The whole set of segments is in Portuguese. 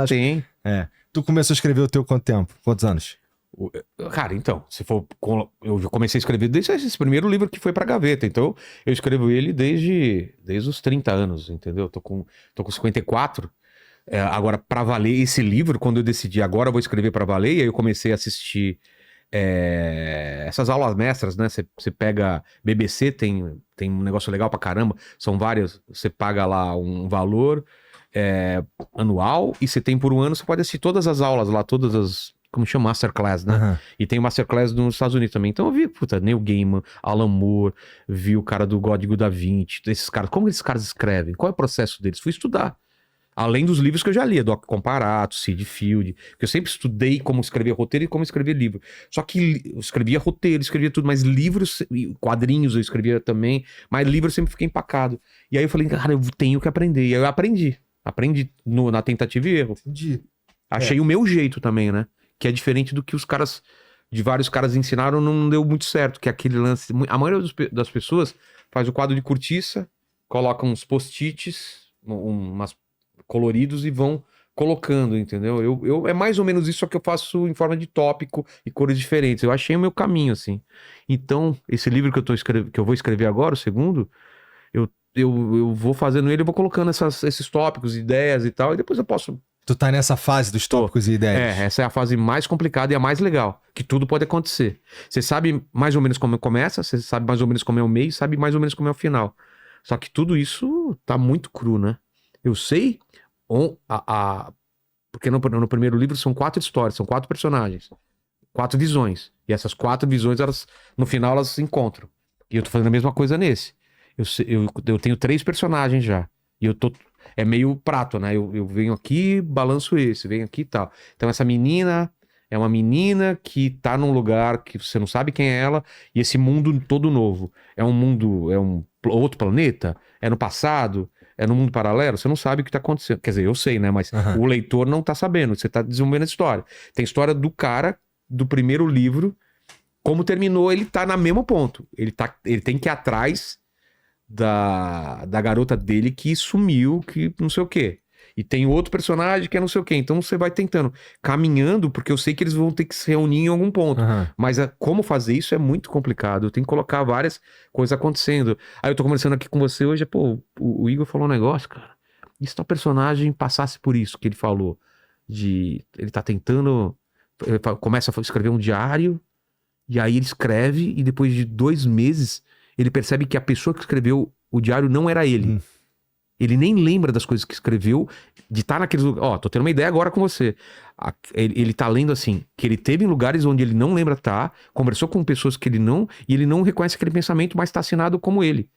Tem. Tu começou a escrever o teu quanto tempo? Quantos anos? Cara, então, se for. Eu já comecei a escrever desde esse primeiro livro que foi pra gaveta. Então, eu escrevo ele desde os 30 anos, entendeu? Tô com 54. Agora, pra valer esse livro, quando eu decidi agora eu vou escrever pra valer, e aí eu comecei a assistir essas aulas mestras, né? Você pega BBC, tem um negócio legal pra caramba, são várias, você paga lá um valor anual, e você tem por um ano, você pode assistir todas as aulas lá, todas as. Como chama? Masterclass, né? Aham. E tem Masterclass nos Estados Unidos também. Então eu vi, puta, Neil Gaiman, Alan Moore, vi o cara do Código da Vinci, esses caras. Como esses caras escrevem? Qual é o processo deles? Fui estudar. Além dos livros que eu já li, Doc Comparato, Sid Field, que eu sempre estudei como escrever roteiro e como escrever livro. Só que eu escrevia roteiro, escrevia tudo, mas livros, quadrinhos eu escrevia também, mas livro eu sempre fiquei empacado. E aí eu falei, cara, eu tenho que aprender. E aí eu aprendi. Aprendi na tentativa e erro. Entendi. Achei o meu jeito também, né? Que é diferente do que vários caras ensinaram, não deu muito certo, que é aquele lance. A maioria das pessoas faz o quadro de cortiça, coloca uns post-its, umas coloridos e vão colocando, entendeu? É mais ou menos isso, só que eu faço em forma de tópico e cores diferentes. Eu achei o meu caminho, assim. Então, esse livro que eu vou escrever agora, o segundo, eu vou fazendo ele, eu vou colocando esses tópicos, ideias e tal, e depois eu posso. Tu tá nessa fase dos tópicos e ideias. Essa é a fase mais complicada e a mais legal, que tudo pode acontecer. Você sabe mais ou menos como começa, você sabe mais ou menos como é o meio, sabe mais ou menos como é o final. Só que tudo isso tá muito cru, né? Eu sei, porque no primeiro livro são 4 histórias, são 4 personagens, 4 visões. E essas 4 visões, no final, elas se encontram. E eu tô fazendo a mesma coisa nesse. Eu tenho 3 personagens já. E eu tô. É meio prato, né? Eu venho aqui, balanço esse, venho aqui e tal. Então essa menina é uma menina que tá num lugar que você não sabe quem é ela, e esse mundo todo novo. É um outro planeta? É no passado? É no mundo paralelo? Você não sabe o que tá acontecendo. Quer dizer, eu sei, né? Mas o leitor não tá sabendo. Você tá desenvolvendo a história. Tem a história do cara do primeiro livro. Como terminou, ele tá no mesmo ponto. Ele tem que ir atrás da garota dele que sumiu, que não sei o quê. E tem outro personagem que é não sei o quê. Então você vai tentando, caminhando, porque eu sei que eles vão ter que se reunir em algum ponto. Mas como fazer isso é muito complicado. Eu tenho que colocar várias coisas acontecendo. Aí eu tô conversando aqui com você hoje, pô, o Igor falou um negócio, cara. E se tal personagem passasse por isso que ele falou? Ele tá tentando. Ele começa a escrever um diário, e aí ele escreve, e depois de 2 meses ele percebe que a pessoa que escreveu o diário não era ele. Ele nem lembra das coisas que escreveu, de estar naqueles lugares. Ó, tô tendo uma ideia agora com você. Ele tá lendo assim, que ele teve em lugares onde ele não lembra estar, conversou com pessoas que ele não, e ele não reconhece aquele pensamento, mas tá assinado como ele.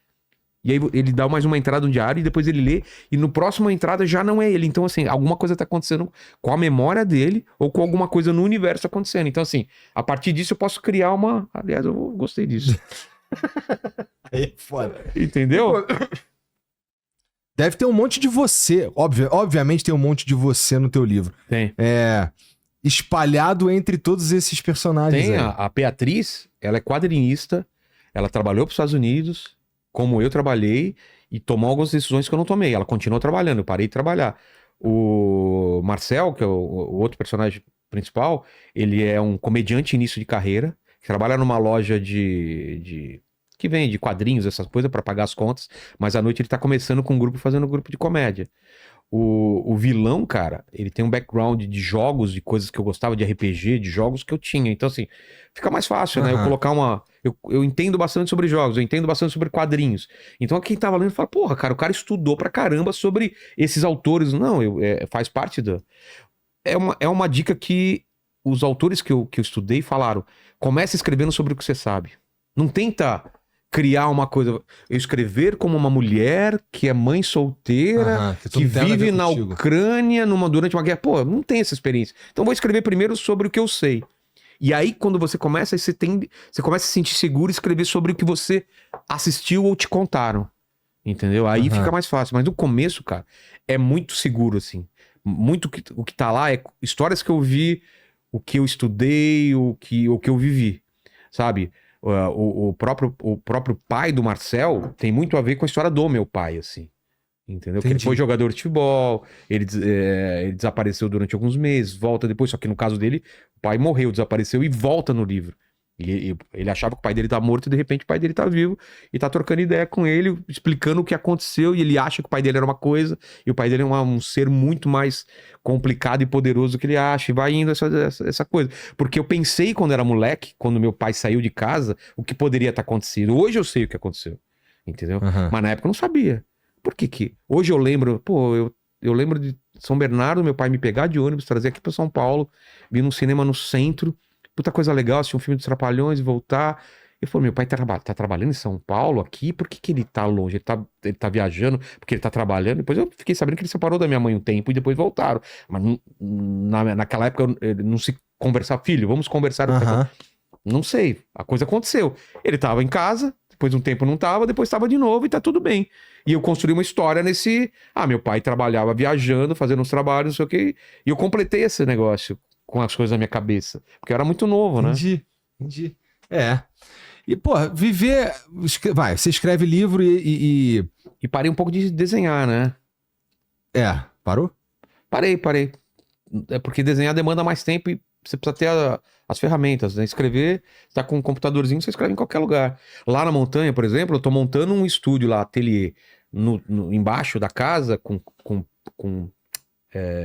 E aí ele dá mais uma entrada no diário, e depois ele lê, e no próximo entrada já não é ele. Então, assim, alguma coisa tá acontecendo com a memória dele, ou com alguma coisa no universo acontecendo. Então, assim, a partir disso eu posso criar uma. Aliás, eu gostei disso. Aí é foda. Entendeu? Deve ter um monte de você. Obviamente tem um monte de você no teu livro. Tem. Espalhado entre todos esses personagens. Tem aí. a Beatriz, ela é quadrinista, ela trabalhou para os Estados Unidos, como eu trabalhei, e tomou algumas decisões que eu não tomei. Ela continuou trabalhando, eu parei de trabalhar. O Marcel, que é o outro personagem principal, ele é um comediante início de carreira, que trabalha numa loja que vende quadrinhos, essas coisas, para pagar as contas, mas à noite ele tá começando com um grupo, fazendo um grupo de comédia. O vilão, cara, ele tem um background de jogos, de coisas que eu gostava, de RPG, de jogos que eu tinha. Então, assim, fica mais fácil, né? Eu colocar uma. Eu entendo bastante sobre jogos, eu entendo bastante sobre quadrinhos. Então, quem tava lendo fala, porra, cara, o cara estudou pra caramba sobre esses autores. Não, faz parte da. É uma dica que os autores que eu estudei falaram: comece escrevendo sobre o que você sabe. Não tenta criar uma coisa. Eu escrever como uma mulher que é mãe solteira, que vive na Ucrânia durante uma guerra. Pô, não tem essa experiência. Então vou escrever primeiro sobre o que eu sei. E aí, quando você começa, você começa a se sentir seguro e escrever sobre o que você assistiu ou te contaram. Entendeu? Aí fica mais fácil. Mas no começo, cara, é muito seguro, assim. Muito o que tá lá é histórias que eu vi, o que eu estudei, o que eu vivi. Sabe? O próprio pai do Marcel tem muito a ver com a história do meu pai, assim. Entendeu? Porque ele Entendi. foi jogador de futebol, ele desapareceu durante alguns meses, volta depois, só que no caso dele, o pai morreu, desapareceu e volta no livro. E ele achava que o pai dele tá morto e de repente o pai dele tá vivo e tá trocando ideia com ele, explicando o que aconteceu e ele acha que o pai dele era uma coisa e o pai dele é um ser muito mais complicado e poderoso do que ele acha e vai indo essa coisa. Porque eu pensei quando era moleque, quando meu pai saiu de casa, o que poderia estar acontecendo. Hoje eu sei o que aconteceu, entendeu? Aham. Mas na época eu não sabia. Por que que? Hoje eu lembro, pô, eu lembro de São Bernardo, meu pai me pegar de ônibus, trazer aqui pra São Paulo, vir num cinema no centro, puta coisa legal, assistir um filme dos Trapalhões e voltar. Eu falei, meu pai tá trabalhando em São Paulo aqui, por que que ele tá longe? Ele tá viajando porque ele tá trabalhando. Depois eu fiquei sabendo que ele separou da minha mãe um tempo e depois voltaram. Mas naquela época não se conversava, filho, vamos conversar. Aham. Não sei, a coisa aconteceu. Ele tava em casa, depois de um tempo não tava, depois tava de novo e tá tudo bem. E eu construí uma história nesse. Ah, meu pai trabalhava viajando, fazendo uns trabalhos, não sei o quê. E eu completei esse negócio com as coisas na minha cabeça. Porque eu era muito novo, né? Entendi. É. E, pô, viver. Vai, você escreve livro E parei um pouco de desenhar, né? Parou? Parei. É porque desenhar demanda mais tempo e você precisa ter as ferramentas, né? Escrever, você tá com um computadorzinho, você escreve em qualquer lugar. Lá na montanha, por exemplo, eu tô montando um estúdio lá, ateliê, embaixo da casa, com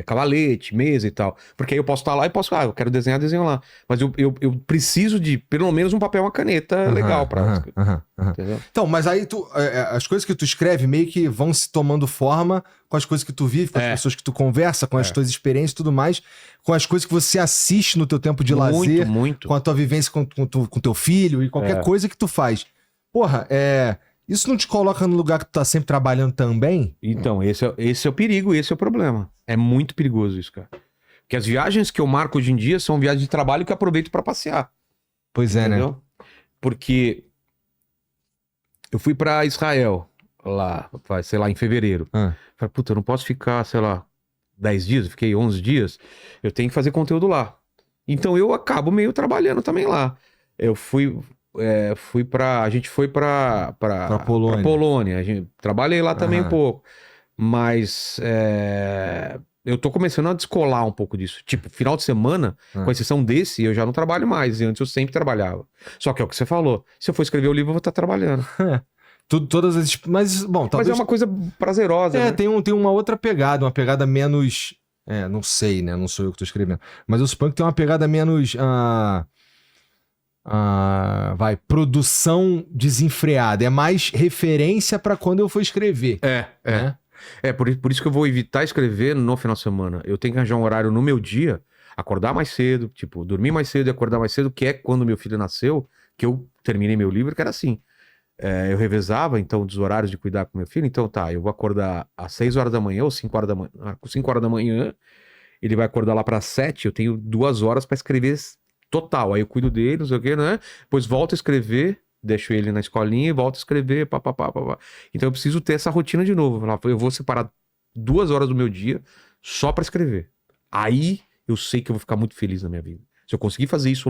cavalete, mesa e tal. Porque aí eu posso estar lá e posso, eu quero desenhar, desenho lá. Mas eu preciso de pelo menos um papel e uma caneta legal pra. Aham. Entendeu? Então, mas aí as coisas que tu escreve meio que vão se tomando forma com as coisas que tu vive, com as pessoas que tu conversa, com as tuas experiências e tudo mais, com as coisas que você assiste no teu tempo de lazer, Muito. com a tua vivência com teu filho e qualquer coisa que tu faz. Porra, isso não te coloca no lugar que tu tá sempre trabalhando também? Então, esse é o perigo, esse é o problema. É muito perigoso isso, cara. Porque as viagens que eu marco hoje em dia são viagens de trabalho que eu aproveito pra passear. Pois é, né? Entendeu? Porque eu fui pra Israel lá, sei lá, em fevereiro. Ah. Falei, puta, eu não posso ficar, sei lá, 10 dias, eu fiquei 11 dias. Eu tenho que fazer conteúdo lá. Então eu acabo meio trabalhando também lá. Eu a gente foi pra Polônia. Trabalhei lá também um pouco. Mas eu tô começando a descolar um pouco disso. Tipo, final de semana, com exceção desse, eu já não trabalho mais. E antes eu sempre trabalhava. Só que é o que você falou. Se eu for escrever o livro, eu vou estar trabalhando. Todas as. Mas, bom, talvez. Mas é uma coisa prazerosa. Né? Tem uma outra pegada, uma pegada menos. Não sei, né? Não sou eu que tô escrevendo. Mas eu suponho que tem uma pegada menos. Produção desenfreada. É mais referência pra quando eu for escrever. Né? Por isso que eu vou evitar escrever no final de semana. Eu tenho que arranjar um horário no meu dia, acordar mais cedo, tipo, dormir mais cedo e acordar mais cedo, que é quando meu filho nasceu, que eu terminei meu livro, que era assim. Eu revezava, então, dos horários de cuidar com meu filho. Então, tá, eu vou acordar às 6 horas da manhã ou 5 horas da manhã. 5 horas da manhã, ele vai acordar lá para 7, eu tenho 2 horas para escrever total. Aí eu cuido dele, não sei o quê, né? Depois volto a escrever, deixo ele na escolinha e volto a escrever, papapá. Então eu preciso ter essa rotina de novo. Eu vou separar 2 horas do meu dia só para escrever. Aí eu sei que eu vou ficar muito feliz na minha vida. Se eu conseguir fazer isso